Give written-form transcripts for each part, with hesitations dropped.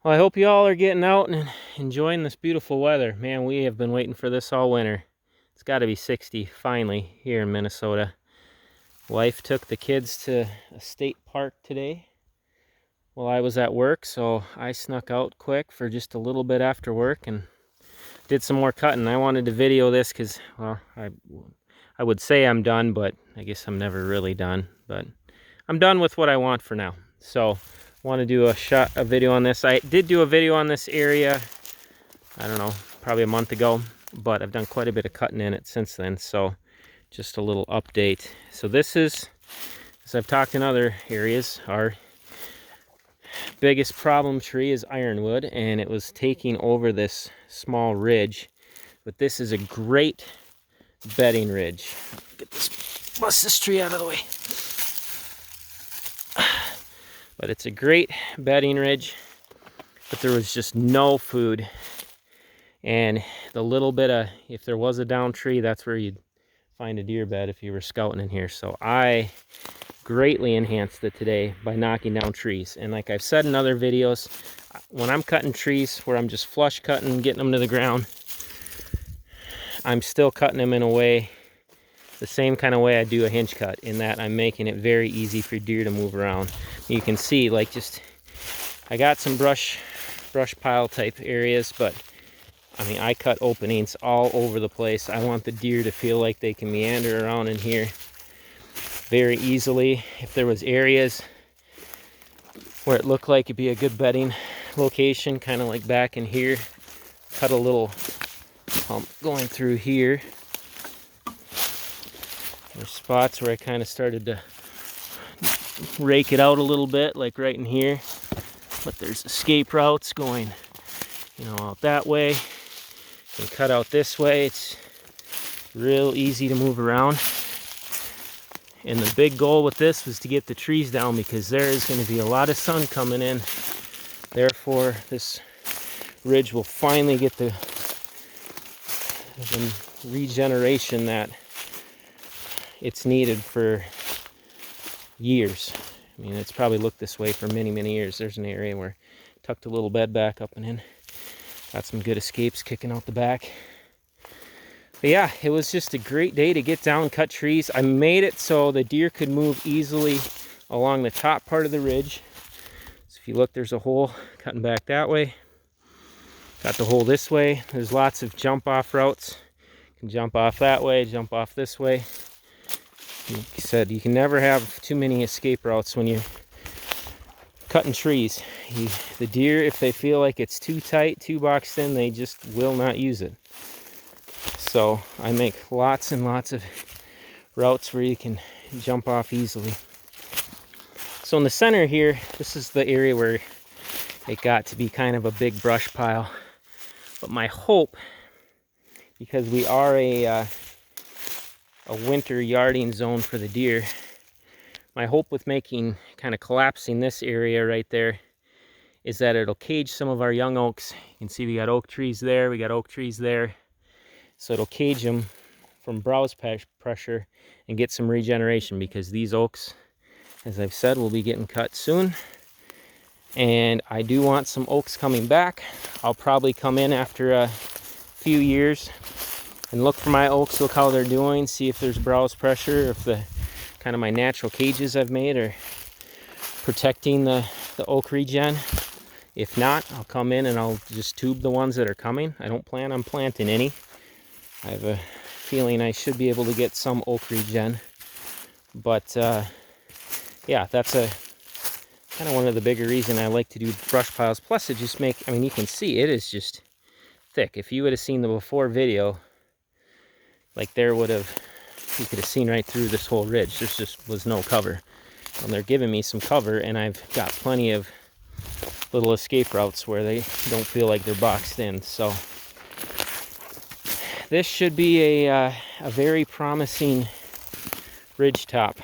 Well, I hope you all are getting out and enjoying this beautiful weather. Man, we have been waiting for this all winter. It's got to be 60 finally here in Minnesota. Wife took the kids to a state park today while I was at work, so I snuck out quick for just a little bit after work and did some more cutting. I wanted to video this because, well, I would say I'm done, but I guess I'm never really done. But I'm done with what I want for now. So want to do a video on this. I did do a video on this area, I don't know, probably a month ago, but I've done quite a bit of cutting in it since then. So just a little update. So this is, as I've talked in other areas, our biggest problem tree is ironwood, and it was taking over this small ridge. But this is a great bedding ridge. Get this, bust this tree out of the way. But it's a great bedding ridge, but there was just no food. And the little bit of, if there was a down tree, that's where you'd find a deer bed if you were scouting in here. So I greatly enhanced it today by knocking down trees. And like I've said in other videos, when I'm cutting trees where I'm just flush cutting, getting them to the ground, I'm still cutting them in a way, the same kind of way I do a hinge cut, in that I'm making it very easy for deer to move around. You can see, like, just, I got some brush pile type areas, but I mean, I cut openings all over the place. I want the deer to feel like they can meander around in here very easily. If there was areas where it looked like it'd be a good bedding location, kind of like back in here, cut a little hump going through here. There's spots where I kind of started to rake it out a little bit, like right in here. But there's escape routes going, out that way. You can cut out this way. It's real easy to move around. And the big goal with this was to get the trees down, because there is going to be a lot of sun coming in. Therefore, this ridge will finally get the regeneration that it's needed for years. I mean, it's probably looked this way for many, many years. There's an area where I tucked a little bed back up and in. Got some good escapes kicking out the back. But yeah, it was just a great day to get down, cut trees. I made it so the deer could move easily along the top part of the ridge. So if you look, there's a hole cutting back that way. Got the hole this way. There's lots of jump off routes. You can jump off that way, jump off this way. Like I said, you can never have too many escape routes when you're cutting trees. The deer, if they feel like it's too tight, too boxed in, they just will not use it. So I make lots and lots of routes where you can jump off easily. So in the center here, this is the area where it got to be kind of a big brush pile. But my hope, because we are a winter yarding zone for the deer, my hope with kind of collapsing this area right there is that it'll cage some of our young oaks. You can see we got oak trees there, we got oak trees there. So it'll cage them from browse pressure and get some regeneration, because these oaks, as I've said, will be getting cut soon. And I do want some oaks coming back. I'll probably come in after a few years and look for my oaks, look how they're doing, see if there's browse pressure, if the kind of my natural cages I've made are protecting the oak regen. If not, I'll come in and I'll just tube the ones that are coming. I don't plan on planting any. I have a feeling I should be able to get some oak regen. But yeah, that's a kind of one of the bigger reasons I like to do brush piles. Plus it just I mean, you can see it is just thick. If you would have seen the before video, like you could have seen right through this whole ridge. There just was no cover. And they're giving me some cover, and I've got plenty of little escape routes where they don't feel like they're boxed in. So this should be a very promising ridge top,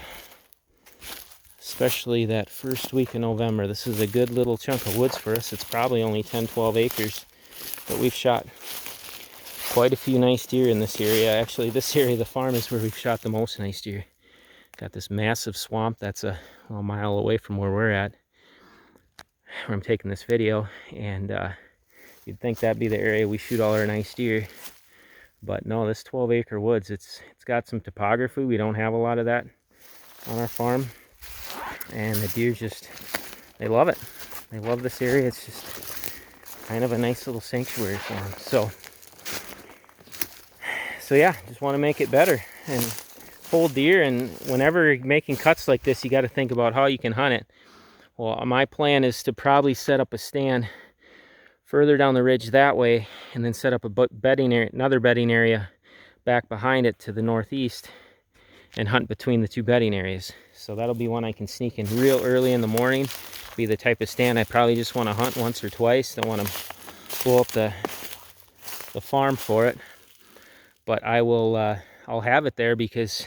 especially that first week in November. This is a good little chunk of woods for us. It's probably only 10-12 acres, but we've shot quite a few nice deer in this area. Actually, this area of the farm is where we've shot the most nice deer. Got this massive swamp that's a mile away from where we're at. where I'm taking this video, and you'd think that'd be the area we shoot all our nice deer. But no, this 12-acre woods, it's got some topography. We don't have a lot of that on our farm. And the deer just, they love it. They love this area. It's just kind of a nice little sanctuary for them. So yeah, just want to make it better and hold deer. And whenever making cuts like this, you got to think about how you can hunt it. Well, my plan is to probably set up a stand further down the ridge that way, and then set up a bedding area, another bedding area back behind it to the northeast, and hunt between the two bedding areas. So that'll be one I can sneak in real early in the morning. Be the type of stand I probably just want to hunt once or twice. Don't want to blow up the farm for it. But I will I'll have it there, because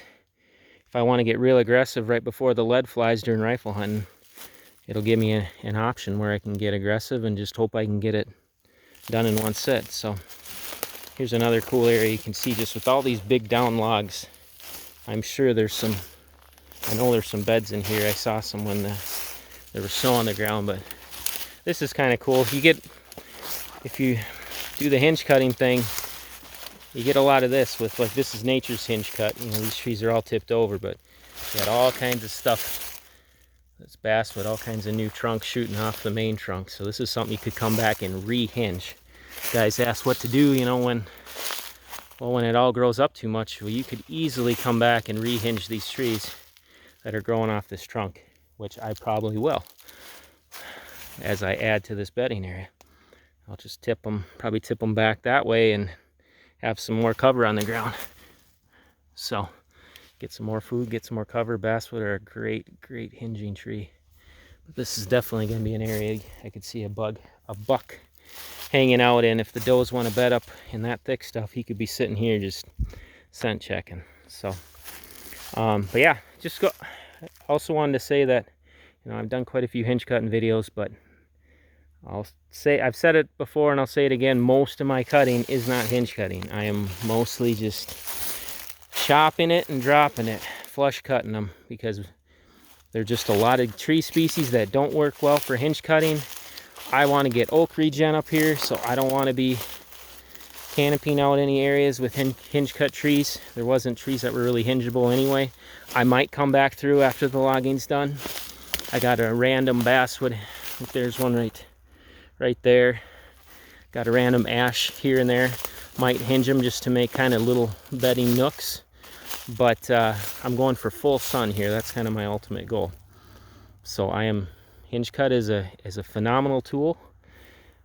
if I want to get real aggressive right before the lead flies during rifle hunting, it'll give me an option where I can get aggressive and just hope I can get it done in one sit. So here's another cool area you can see, just with all these big down logs. I'm sure there's some, I know there's some beds in here. I saw some when there was snow on the ground, but this is kind of cool. You get, if you do the hinge cutting thing, you get a lot of this with, like, this is nature's hinge cut. You know, these trees are all tipped over, but you got all kinds of stuff. That's basswood, all kinds of new trunks shooting off the main trunk. So this is something you could come back and re-hinge. Guys ask what to do, you know, when it all grows up too much. Well, you could easily come back and re-hinge these trees that are growing off this trunk, which I probably will as I add to this bedding area. I'll just probably tip them back that way and have some more cover on the ground. So get some more food, get some more cover. Basswood are a great hinging tree. But this is definitely going to be an area I could see a buck hanging out in. If the does want to bed up in that thick stuff, he could be sitting here just scent checking. So, but yeah, also wanted to say that, you know, I've done quite a few hinge cutting videos, but I've said it before and I'll say it again, most of my cutting is not hinge cutting. I am mostly just chopping it and dropping it, flush cutting them, because there are just a lot of tree species that don't work well for hinge cutting. I want to get oak regen up here, so I don't want to be canopying out any areas with hinge cut trees. There wasn't trees that were really hingeable anyway. I might come back through after the logging's done. I got a random basswood. There's one right there. Got a random ash here and there. Might hinge them just to make kind of little bedding nooks. But I'm going for full sun here. That's kind of my ultimate goal. So hinge cut is a phenomenal tool,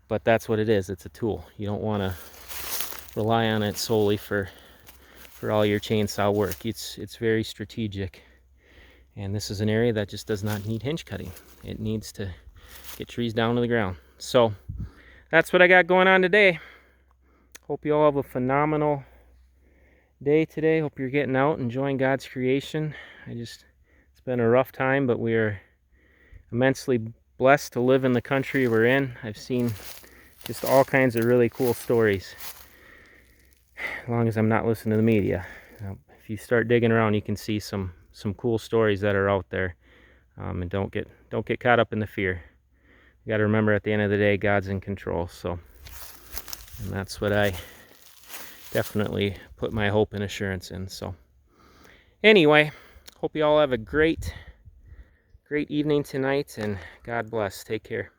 but that's what it is. It's a tool. You don't want to rely on it solely for all your chainsaw work. It's very strategic. And this is an area that just does not need hinge cutting. It needs to get trees down to the ground. So that's what I got going on today. Hope you all have a phenomenal day today. Hope you're getting out, enjoying God's creation. It's been a rough time, but we are immensely blessed to live in the country we're in. I've seen just all kinds of really cool stories, as long as I'm not listening to the media. If you start digging around, you can see some cool stories that are out there. And don't get caught up in the fear. You got to remember, at the end of the day, God's in control. So, and that's what I definitely put my hope and assurance in. So anyway, hope you all have a great evening tonight, and God bless. Take care.